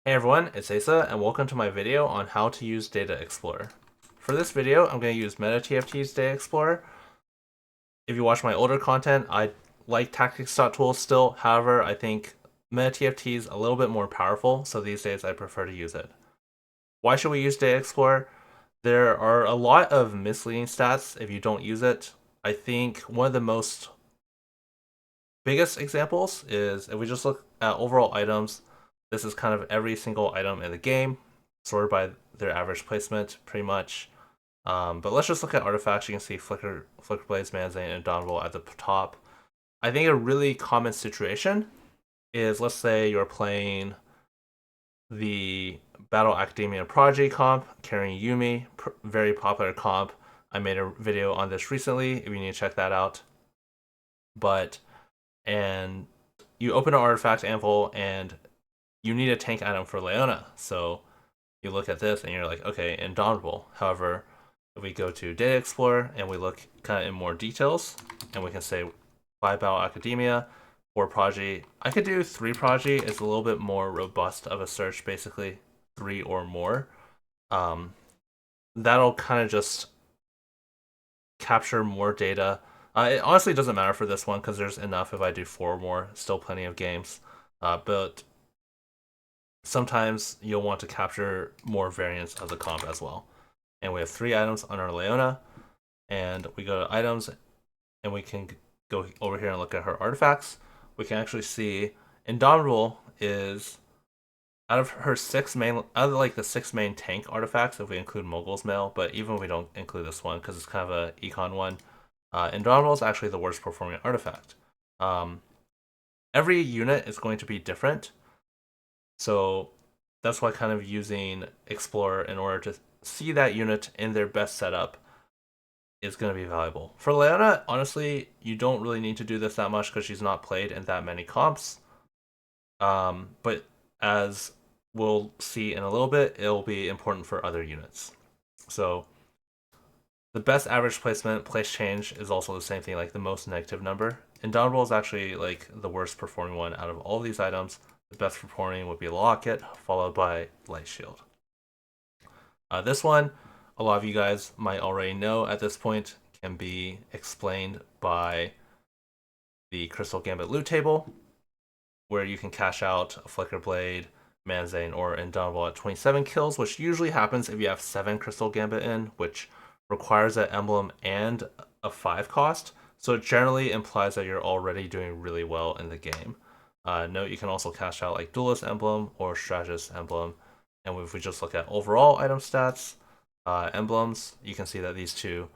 Hey everyone, it's Aesah, and welcome to my video on how to use Data Explorer. For this video, I'm going to use MetaTFT's Data Explorer. If you watch my older content, I like tactics.tools still. However, I think MetaTFT is a little bit more powerful, so these days I prefer to use it. Why should we use Data Explorer? There are a lot of misleading stats if you don't use it. I think one of the most biggest examples is if we just look at overall items. This is kind of every single item in the game, sorted by their average placement, pretty much. But let's just look at artifacts. You can see Flicker Blaze, Manzane, and Indomitable at the top. I think a really common situation is, let's say you're playing the Battle Academia Prodigy comp, carrying Yuumi, very popular comp. I made a video on this recently, if you need to check that out. And you open an artifact anvil and you need a tank item for Leona. So you look at this and you're like, okay, Indomitable. However, if we go to Data Explorer and we look kind of in more details, and we can say 5 Battle Academia, 4 Prodigy. I could do 3 Prodigy. It's a little bit more robust of a search, basically 3 or more. That'll kind of just capture more data. It honestly doesn't matter for this one because there's enough if I do 4 or more. Still plenty of games. But sometimes you'll want to capture more variants of the comp as well. And we have 3 items on our Leona, and we go to items, and we can go over here and look at her artifacts. We can actually see Indomitable is out of her 6 main, out of like the 6 main tank artifacts, if we include Mogul's Mail, but even if we don't include this one because it's kind of a econ one, Indomitable is actually the worst performing artifact. Every unit is going to be different, so that's why kind of using Explorer in order to see that unit in their best setup is going to be valuable. For Leona, honestly, you don't really need to do this that much because she's not played in that many comps. But as we'll see in a little bit, it'll be important for other units. So the best average placement, place change is also the same thing, like the most negative number. Indomitable is actually like the worst performing one out of all these items. The best performing would be Locket, followed by Light Shield. This one, a lot of you guys might already know at this point, can be explained by the Crystal Gambit loot table, where you can cash out a Flicker Blade, Manzane, or Indomitable at 27 kills, which usually happens if you have 7 Crystal Gambit in, which requires an emblem and a 5 cost. So it generally implies that you're already doing really well in the game. Note you can also cash out like Duelist Emblem or Strategist Emblem. And if we just look at overall item stats, emblems, you can see that these two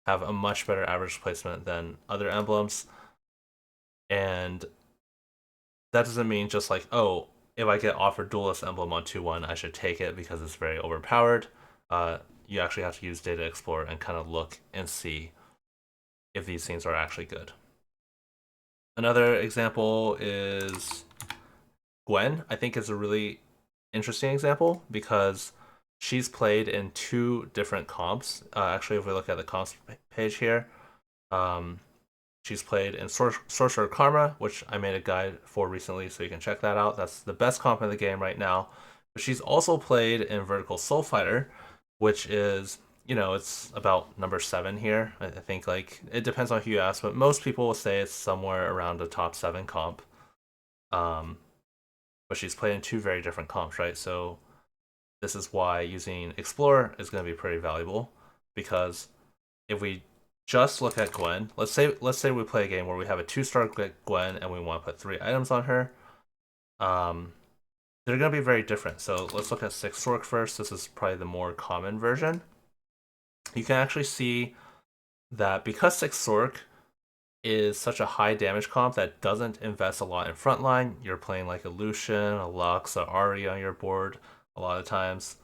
have a much better average placement than other emblems. And that doesn't mean just like, oh, if I get offered Duelist Emblem on 2-1, I should take it because it's very overpowered. You actually have to use Data Explorer and kind of look and see if these things are actually good. Another example is Gwen. I think is a really interesting example because she's played in 2 different comps. Actually, if we look at the comps page here, she's played in Sorcerer Karma, which I made a guide for recently, so you can check that out. That's the best comp in the game right now. But she's also played in Vertical Soul Fighter, which is, it's about number 7 here. I think like it depends on who you ask, but most people will say it's somewhere around the top 7 comp. But she's played in 2 very different comps, right? So this is why using Explorer is going to be pretty valuable, because if we just look at Gwen, let's say we play a game where we have a 2-star Gwen and we want to put 3 items on her. They're going to be very different. So let's look at 6 Sork first. This is probably the more common version. You can actually see that because 6 Sork is such a high damage comp that doesn't invest a lot in frontline, you're playing like a Lucian, a Lux, a Ahri on your board a lot of times.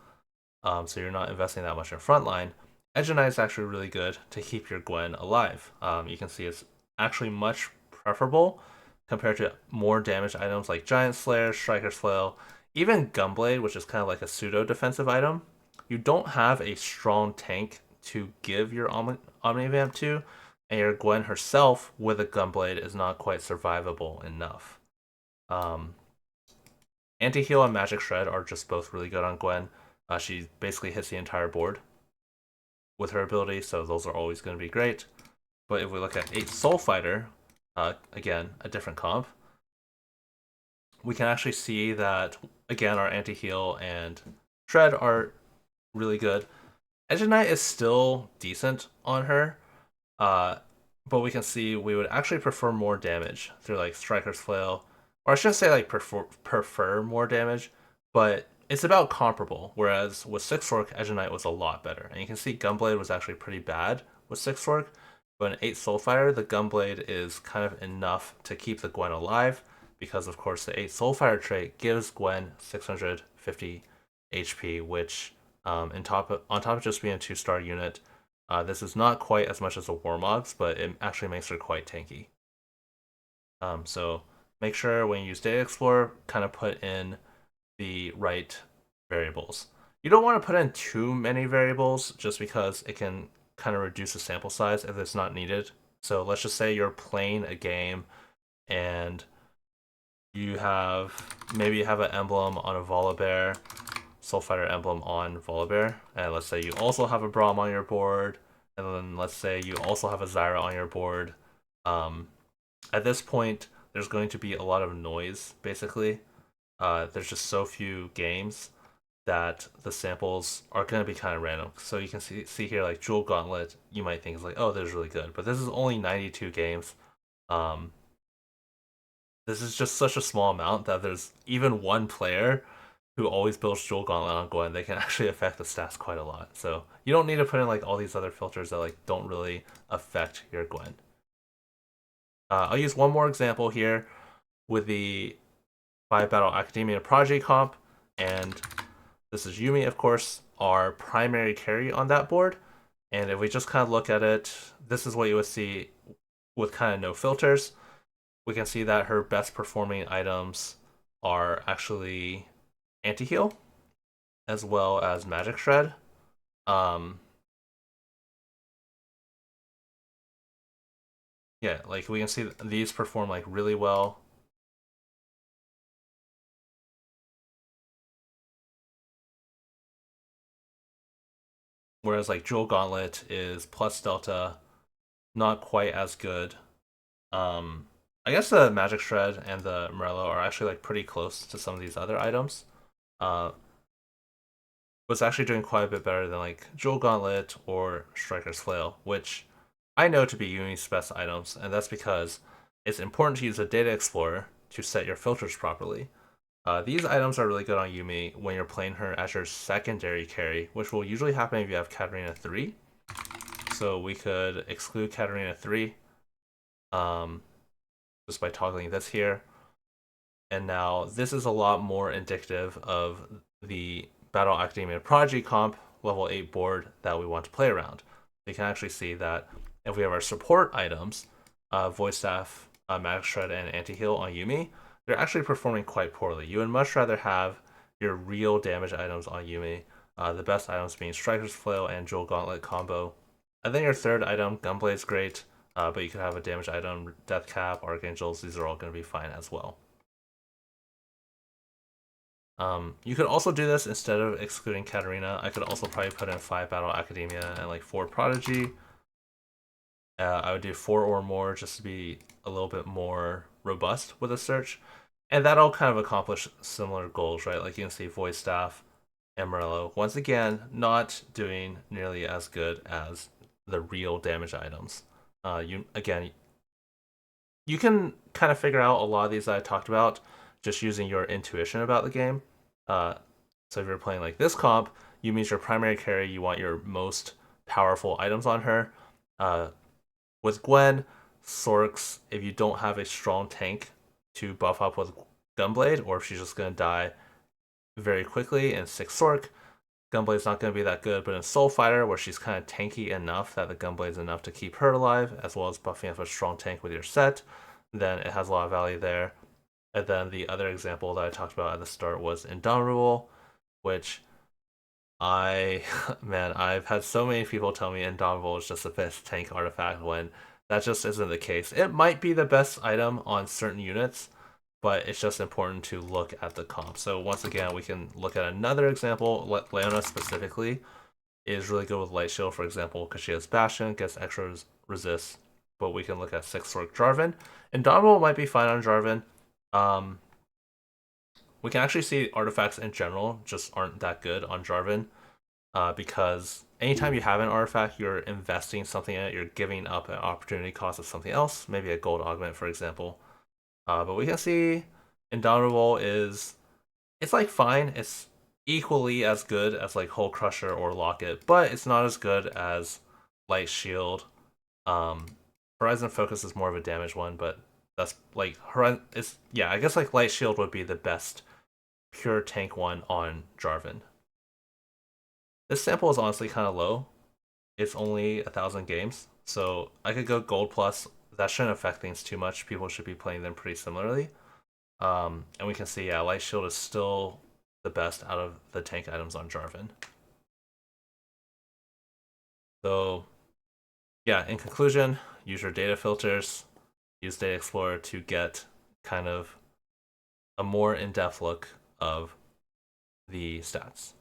So you're not investing that much in frontline. Edge Knight is actually really good to keep your Gwen alive. You can see it's actually much preferable compared to more damage items like Giant Slayer, Striker's Flail, even Gunblade, which is kind of like a pseudo defensive item. You don't have a strong tank to give your Omnivamp to, and your Gwen herself with a Gunblade is not quite survivable enough. Um, Anti-heal and Magic Shred are just both really good on Gwen. She basically hits the entire board with her ability, so those are always going to be great. But if we look at 8 Soul Fighter, again, a different comp, we can actually see that, again, our anti-heal and Shred are really good. Edge Knight is still decent on her, but we can see we would actually prefer more damage through like Striker's Flail, or I shouldn't say like prefer more damage, but it's about comparable. Whereas with Six Fork, Edge Knight was a lot better, and you can see Gunblade was actually pretty bad with Six Fork, but in 8 Soul Fighter, the Gunblade is kind of enough to keep the Gwen alive, because of course the 8 Soul Fighter trait gives Gwen 650 HP, which on top of just being a 2-star unit, this is not quite as much as a Warmogs, but it actually makes her quite tanky. So make sure when you use Data Explorer, kind of put in the right variables. You don't want to put in too many variables just because it can kind of reduce the sample size if it's not needed. So let's just say you're playing a game and you have maybe you have an emblem on a Volibear, Soul Fighter emblem on Volibear, and let's say you also have a Braum on your board, and then let's say you also have a Zyra on your board. At this point, there's going to be a lot of noise, basically. There's just so few games that the samples are going to be kind of random. So you can see here, like Jewel Gauntlet, you might think is like, oh, this is really good, but this is only 92 games. This is just such a small amount that there's even one player who always builds Jewel Gauntlet on Gwen, they can actually affect the stats quite a lot. So you don't need to put in like all these other filters that like don't really affect your Gwen. I'll use one more example here with the 5 Battle Academia Prodigy comp, and this is Yumi, of course, our primary carry on that board. And if we just kind of look at it, this is what you would see with kind of no filters. We can see that her best performing items are actually Anti-Heal, as well as Magic Shred. Yeah, like we can see these perform like really well. Whereas like Jewel Gauntlet is plus Delta, not quite as good. I guess the Magic Shred and the Morello are actually like pretty close to some of these other items. Was actually doing quite a bit better than like Jewel Gauntlet or Striker's Flail, which I know to be Yumi's best items, and that's because it's important to use a Data Explorer to set your filters properly. These items are really good on Yumi when you're playing her as your secondary carry, which will usually happen if you have Katarina 3. So we could exclude Katarina 3 just by toggling this here. And now this is a lot more indicative of the Battle Academia Prodigy comp level 8 board that we want to play around. You can actually see that if we have our support items, Voice Staff, Magic Shred, and Anti-Heal on Yumi, they're actually performing quite poorly. You would much rather have your real damage items on Yumi, the best items being Striker's Flail and Jewel Gauntlet combo. And then your third item, Gunblade's great, but you could have a damage item, Death Cap, Archangels, these are all going to be fine as well. You could also do this instead of excluding Katarina. I could also probably put in 5 Battle Academia and like 4 Prodigy. I would do 4 or more just to be a little bit more robust with a search. And that'll kind of accomplish similar goals, right? Like you can see Voice Staff and Morello, once again, not doing nearly as good as the real damage items. You can kind of figure out a lot of these that I talked about just using your intuition about the game. So if you're playing like this comp, you mean your primary carry, you want your most powerful items on her. With Gwen, Sorks, if you don't have a strong tank to buff up with Gunblade, or if she's just going to die very quickly in 6 Sork, Gunblade's not going to be that good. But in Soul Fighter, where she's kind of tanky enough that the Gunblade's enough to keep her alive, as well as buffing up a strong tank with your set, then it has a lot of value there. And then the other example that I talked about at the start was Indomitable, which I've had so many people tell me Indomitable is just the best tank artifact when that just isn't the case. It might be the best item on certain units, but it's just important to look at the comp. So once again, we can look at another example. Leona specifically is really good with Light Shield, for example, because she has Bastion, gets extra resist. But we can look at 6 Fork Jarvan. Indomitable might be fine on Jarvan. We can actually see artifacts in general just aren't that good on Jarvan, because anytime you have an artifact, you're investing something in it, you're giving up an opportunity cost of something else, maybe a gold augment, for example. But we can see Indomitable it's like fine. It's equally as good as like Hole Crusher or Locket, but it's not as good as Light Shield. Um, Horizon Focus is more of a damage one, but that's like Horizon. It's yeah, I guess like Light Shield would be the best pure tank one on Jarvan. This sample is honestly kind of low. It's only 1,000 games, so I could go Gold Plus. That shouldn't affect things too much. People should be playing them pretty similarly. And we can see, yeah, Light Shield is still the best out of the tank items on Jarvan. So, yeah, in conclusion, use your data filters, use Data Explorer to get kind of a more in-depth look of the stats.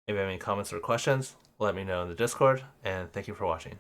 If you have any comments or questions, let me know in the Discord, and thank you for watching.